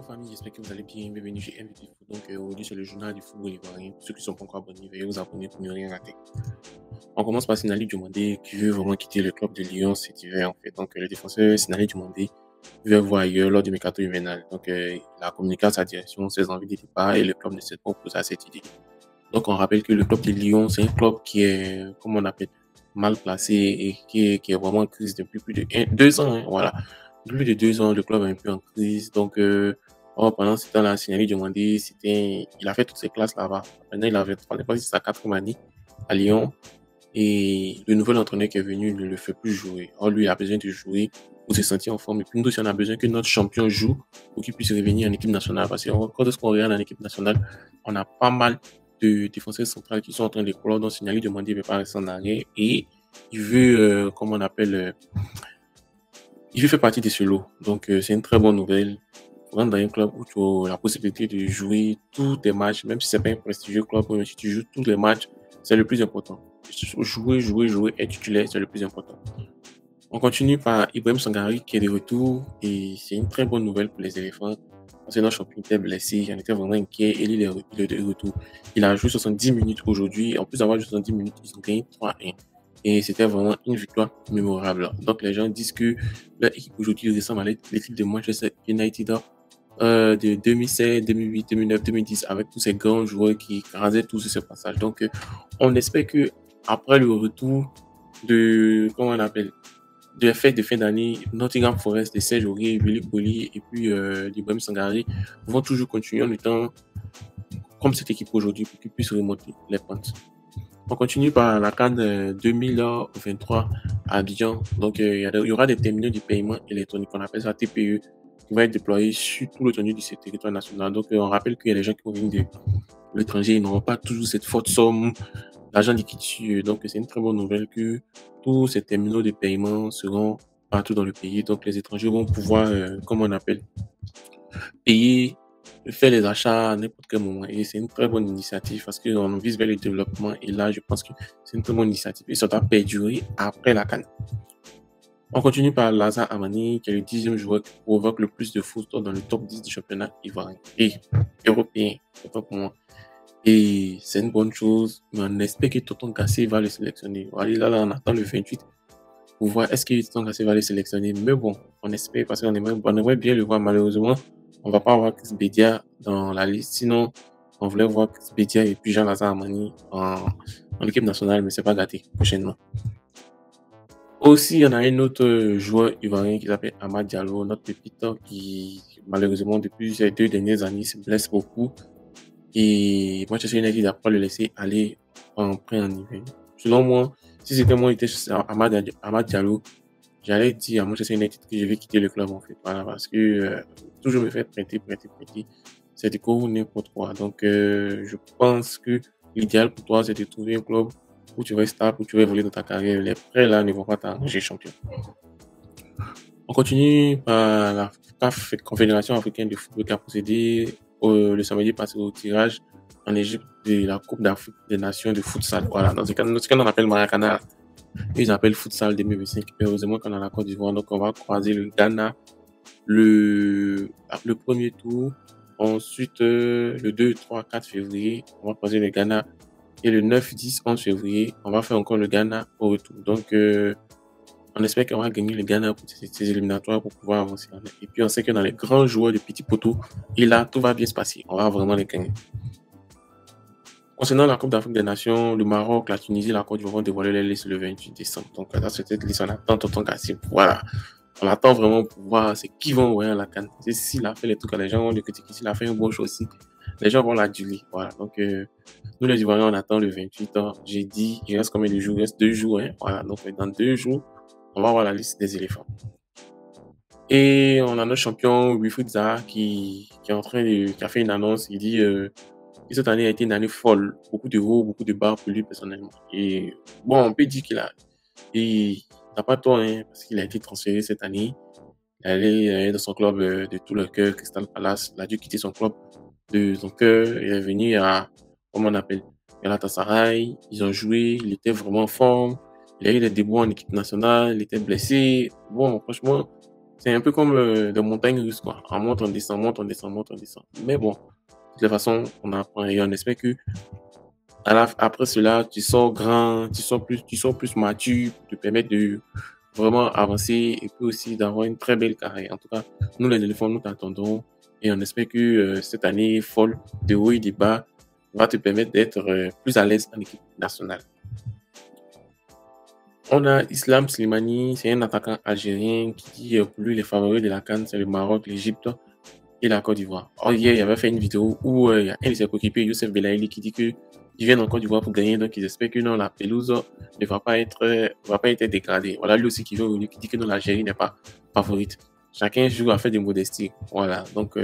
famille, j'espère que vous allez bien. Bienvenue chez MVD Foot. Donc aujourd'hui c'est le journal du football ivoirien. Pour ceux qui ne sont pas encore abonnés, veuillez vous abonner pour ne rien rater. On commence par Sinali Diomandé qui veut vraiment quitter le club de Lyon cet hiver en fait. Donc le défenseur Sinali Diomandé veut voir ailleurs lors du mercato hivernal. Donc il a communiqué à sa direction ses envies de départ et le club ne s'est pas opposé à cette idée. Donc on rappelle que le club de Lyon c'est un club qui est, comme on appelle, mal placé et qui est vraiment en crise depuis plus de 2 ans. Voilà. Plus de 2 ans, le club est un peu en crise. Donc, pendant ce temps-là, Sinali Diomandé, il a fait toutes ses classes là-bas. Maintenant, il avait, je pense, sa 4e année à Lyon. Et le nouvel entraîneur qui est venu ne le fait plus jouer. Or, lui, il a besoin de jouer pour se sentir en forme. Et puis, nous aussi, on a besoin que notre champion joue pour qu'il puisse revenir en équipe nationale. Parce que quand est-ce qu'on regarde en équipe nationale, on a pas mal de défenseurs centrales qui sont en train de courir. Donc, Sinali Diomandé ne veut pas rester en arrière. Et il veut, comment on appelle, il fait partie de ce lot. Donc, c'est une très bonne nouvelle. Rentrer dans un club où tu as la possibilité de jouer tous tes matchs, même si c'est pas un prestigieux club, mais si tu joues tous les matchs, c'est le plus important. Jouer, être titulaire, c'est le plus important. On continue par Ibrahim Sangari qui est de retour et c'est une très bonne nouvelle pour les éléphants. Parce que notre champion était blessé, j'en étais vraiment inquiet et il est de retour. Il a joué 70 minutes aujourd'hui. En plus d'avoir joué 70 minutes, ils ont gagné 3-1. Et c'était vraiment une victoire mémorable. Donc les gens disent que leur équipe aujourd'hui ressemble à l'équipe de Manchester United de 2016, 2008, 2009, 2010 avec tous ces grands joueurs qui rasaient tous ce passage. Donc on espère que après le retour de, comment on appelle, de la fête de fin d'année, Nottingham Forest, de Serge Aurier, Willy Boly et puis Ibrahim Sangari vont toujours continuer en étant comme cette équipe aujourd'hui pour qu'ils puissent remonter les pentes. On continue par la CAN 2023 à Abidjan. Donc, il y aura des terminaux de paiement électronique, on appelle ça TPE, qui va être déployé sur tout le du territoire national. Donc, on rappelle qu'il y a des gens qui vont venir de l'étranger, ils n'auront pas toujours cette forte somme d'argent liquide sur eux. Donc, c'est une très bonne nouvelle que tous ces terminaux de paiement seront partout dans le pays. Donc, les étrangers vont pouvoir, comme on appelle, payer, faire les achats à n'importe quel moment. Et c'est une très bonne initiative parce qu'on vise vers le développement. Et là, je pense que c'est une très bonne initiative. Et ça doit perdurer après la CAN. On continue par Lazare Amani, qui est le 10e joueur qui provoque le plus de fautes dans le top 10 du championnat ivoirien et européen. Autant pour moi. Et c'est une bonne chose, mais on espère que Tonton Gassé va le sélectionner. Voilà, là, on attend le 28 pour voir est-ce que Tonton Gassé va le sélectionner. Mais bon, on espère parce qu'on aimerait bien le voir. Malheureusement, on va pas avoir Chris Bédia dans la liste. Sinon, on voulait voir Chris Bédia et puis Jean-Lazare Amani en équipe nationale, mais c'est pas gâté prochainement. Aussi, il y en a un autre joueur ivoirien qui s'appelle Amad Diallo, notre pépite qui, malheureusement, depuis ces 2 dernières années, se blesse beaucoup. Et Manchester United n'a pas le laisser aller en prêt en hiver. Selon moi, si c'était moi, j'étais Amad Diallo, j'allais dire à Manchester United que je vais quitter le club en fait. Voilà, parce que toujours me faire prêter. C'est du coup n'importe quoi. Donc, je pense que l'idéal pour toi, c'est de trouver un club où tu vas stable, où tu vas évoluer dans ta carrière. Les prêts là ne vont pas t'arranger champion. On continue par la CAF, Confédération africaine de football, qui a procédé le samedi passé au tirage en Égypte de la Coupe d'Afrique des Nations de futsal. Voilà, dans ce cas, on appelle Maracana, ils appellent futsal 2025. Heureusement qu'on a la Côte d'Ivoire, donc on va croiser le Ghana le premier tour. Ensuite, le 2, 3, 4 février, on va croiser le Ghana. Et le 9, 10, 11 février, on va faire encore le Ghana au retour. Donc, on espère qu'on va gagner le Ghana pour ces éliminatoires pour pouvoir avancer. Et puis, on sait que dans les grands joueurs de petits poteaux, et là, tout va bien se passer. On va vraiment les gagner. Concernant la Coupe d'Afrique des Nations, le Maroc, la Tunisie, la Côte d'Ivoire vont dévoiler les listes le 28 décembre. Donc, là, c'est cette liste, on attend Tonton Gassé. Voilà. On attend vraiment pour voir c'est qui vont envoyer à la CAN. S'il a fait les trucs, les gens vont le critiquer. S'il a fait un bon choix aussi, les gens vont l'aduler. Voilà. Donc, nous, les Ivoiriens, on attend le 28 ans. J'ai dit, il reste combien de jours? Il reste 2 jours. Hein. Voilà. Donc, dans 2 jours, on va voir la liste des éléphants. Et on a notre champion, Wilfried Zaha, qui a fait une annonce. Il dit que cette année a été une année folle. Beaucoup de hauts, beaucoup de bas pour lui personnellement. Et bon, on peut dire il n'a pas tort, hein, parce qu'il a été transféré cette année. Il est allé dans son club de tout le cœur, Crystal Palace. Il a dû quitter son club de son cœur. Il est venu à, comment on appelle, Galatasaray. Ils ont joué. Il était vraiment en forme. Il a eu des débuts en équipe nationale. Il était blessé. Bon, franchement, C'est un peu comme des montagnes russes, quoi. On monte, on descend, monte, on descend, monte, on descend. Mais bon, de toutes les façons, on apprend et on espère que après cela, tu sors plus mature pour te permettre de vraiment avancer et puis aussi d'avoir une très belle carrière. En tout cas, nous les éléphants, nous t'attendons et on espère que cette année folle de haut et de bas va te permettre d'être plus à l'aise en équipe nationale. On a Islam Slimani, c'est un attaquant algérien qui dit pour lui les favoris de la CAN, c'est le Maroc, l'Égypte et la Côte d'Ivoire. Or, hier, il avait fait une vidéo où il y a un de ses coéquipiers, Youssef Belaïli, qui dit que ils viennent en Côte d'Ivoire pour gagner, donc ils espèrent que non, la pelouse ne va pas être dégradée. Voilà, lui aussi qui veut venir, qui dit que non, l'Algérie n'est pas favorite. Chacun joue à faire des modesties. Voilà, donc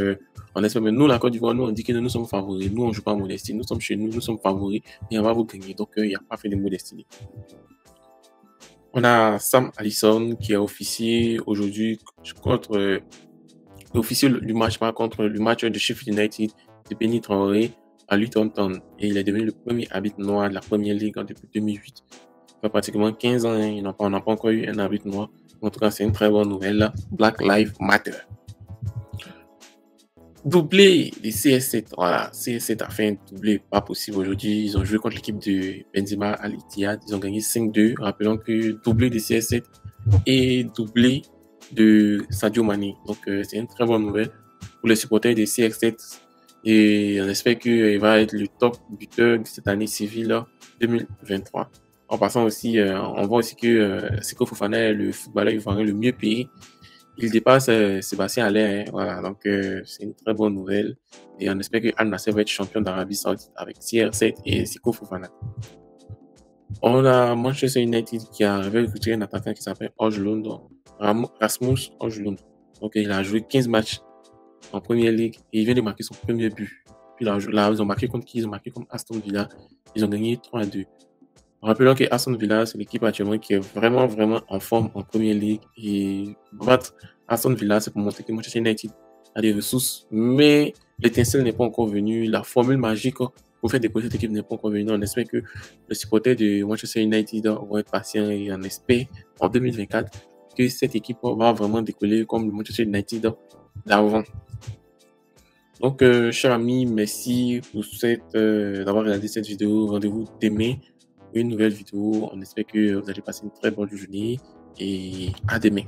on espère, mais nous, la Côte d'Ivoire, nous, on dit que nous sommes favoris. Nous, on joue pas à modestie. Nous sommes chez nous, nous sommes favoris et on va vous gagner. Donc, il n'y a pas fait de modestie. On a Sam Allison qui a officié aujourd'hui contre officier du match par contre le match de Sheffield United de Benny Traoré à Luton Town et il est devenu le premier arbitre noir de la Première Ligue depuis 2008. Ça fait pratiquement 15 ans, hein, on n'a pas encore eu un arbitre noir. En tout cas, c'est une très bonne nouvelle. Black Lives Matter. Doublé des CS7. Voilà, CS7 a fait un doublé pas possible aujourd'hui. Ils ont joué contre l'équipe de Benzema Al Ittihad. Ils ont gagné 5-2. Rappelons que doublé des CS7 et doublé de Sadio Mané. Donc, c'est une très bonne nouvelle pour les supporters des CR7. Et on espère qu'il va être le top buteur de cette année civile 2023. En passant aussi, on voit aussi que Seko Fofana est le footballeur ivoirien le mieux payé. Il dépasse Sébastien Haller. Hein, voilà, donc c'est une très bonne nouvelle. Et on espère que Al Nassr va être champion d'Arabie Saoudite avec CR7 et Seko Fofana. On a Manchester United qui a recruté un attaquant qui s'appelle Højlund, Rasmus Højlund. Donc il a joué 15 matchs en Première Ligue et il vient de marquer son premier but. Puis là, ils ont marqué contre qui? Ils ont marqué contre Aston Villa. Ils ont gagné 3-2. Rappelons que Aston Villa, c'est l'équipe actuellement qui est vraiment, vraiment en forme en Première Ligue. Et battre Aston Villa, c'est pour montrer que Manchester United a des ressources. Mais l'étincelle n'est pas encore venue. La formule magique pour faire décoller cette équipe n'est pas encore venue. On espère que les supporters de Manchester United vont être patients et on espère en 2024 que cette équipe va vraiment décoller comme le Manchester United d'avant. Donc, chers amis, merci pour d'avoir regardé cette vidéo. Rendez-vous demain pour une nouvelle vidéo. On espère que vous allez passer une très bonne journée et à demain.